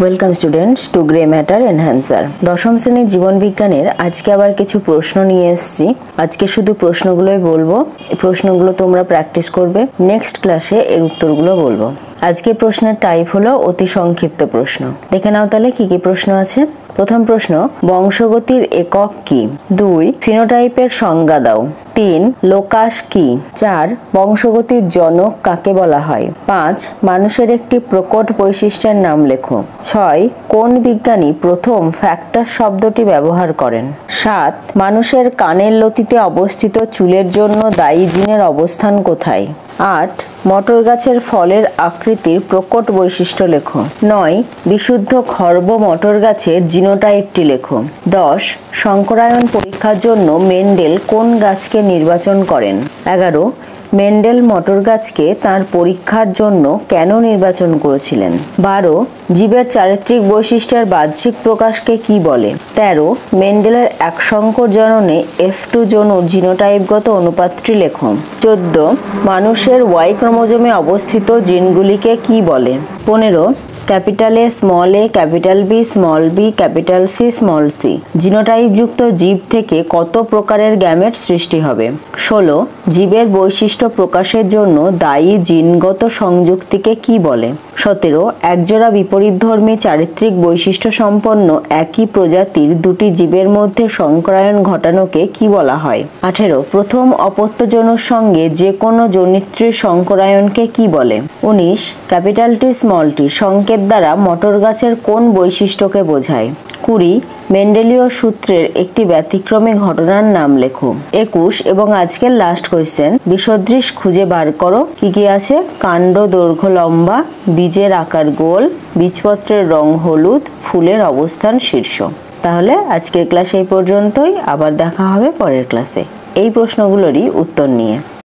Welcome students to grey matter enhancer. দশম শ্রেণীর জীবন বিজ্ঞানের আজকে আবার কিছু প্রশ্ন নিয়ে এসেছি। আজকে শুধু প্রশ্নগুলোই বলবো, এই প্রশ্নগুলো তোমরা প্র্যাকটিস করবে, নেক্সট ক্লাসে এর উত্তরগুলো বলবো। আজকে প্রশ্নের টাইপ হলো অতি সংক্ষিপ্ত প্রশ্ন। দেখে নাও তাহলে কি কি প্রশ্ন আছে। প্রথম প্রশ্ন, বংশগতির একক কি? 2, ফিনোটাইপের সংজ্ঞা দাও। 3, লোকাস কি? 4, বংশগতির জনক কাকে বলা হয়? 5, মানুষের একটি প্রকট বৈশিষ্ট্যের নাম লেখো। 6, কোন বিজ্ঞানী প্রথম ফ্যাক্টর শব্দটি ব্যবহার করেন? 7, মানুষের কানের লতিতে অবস্থিত চুলের জন্য দায়ী জিনের অবস্থান কোথায়? 8, মটর গাছের ফলের আকৃতির প্রকট বৈশিষ্ট্য লেখো। 9, বিশুদ্ধ খর্ব মটর গাছের জিনোটাইপটি লেখো। 10, সংকরায়ন পরীক্ষার জন্য মেন্ডেল কোন গাছকে নির্বাচন করেন? 11, মেন্ডেল মটর গাছকে তার পরীক্ষার জন্য কেন নির্বাচন করেছিলেন? 12, জীবের চারিত্রিক বৈশিষ্ট্যের বাহ্যিক প্রকাশকে কি বলে? 13, মেন্ডেলের এক সংকর জননে F2 জনুর জিনোটাইপগত অনুপাতটি লেখো। 14, মানুষের Y ক্রোমোজোমে অবস্থিত জিনগুলিকে কি বলে? 15, capital A small a, capital B small b, capital C small c genotype যুক্ত জীব থেকে কত প্রকারের গ্যামেট সৃষ্টি হবে? 16, জীবের বৈশিষ্ট্য প্রকাশের জন্য দায়ী জিনগত সংযুক্তিকে কি বলে? 17, একজোড়া বিপরীতধর্মী চারিত্রিক বৈশিষ্ট্য সম্পন্ন একই প্রজাতির দুটি জীবের মধ্যে সংকরায়ন ঘটানোকে কি বলা হয়? 18, প্রথম অপত্যজনুর সঙ্গে যে কোনো জনিত্রীর সংকরায়নকে কি বলে? 19, ক্যাপিটাল T স্মল t সংকেত দ্বারা মটর গাছের কোন বৈশিষ্ট্যকে বোঝায়? 20, মেন্ডেলীয় সূত্রের একটি ব্যতিক্রমী ঘটনার নাম লেখো। 21 এবং আজকের লাস্ট কোয়েশ্চেন, বিসদৃশ খুঁজে বার করো। কি কি আছে? কাণ্ড দৈর্ঘ্য লম্বা, বীজের আকার গোল, বীজপত্রের রং হলুদ, ফুলের অবস্থান শীর্ষ। তাহলে আজকের ক্লাস এই পর্যন্তই, আবার দেখা হবে পরের ক্লাসে এই প্রশ্নগুলোরই উত্তর নিয়ে।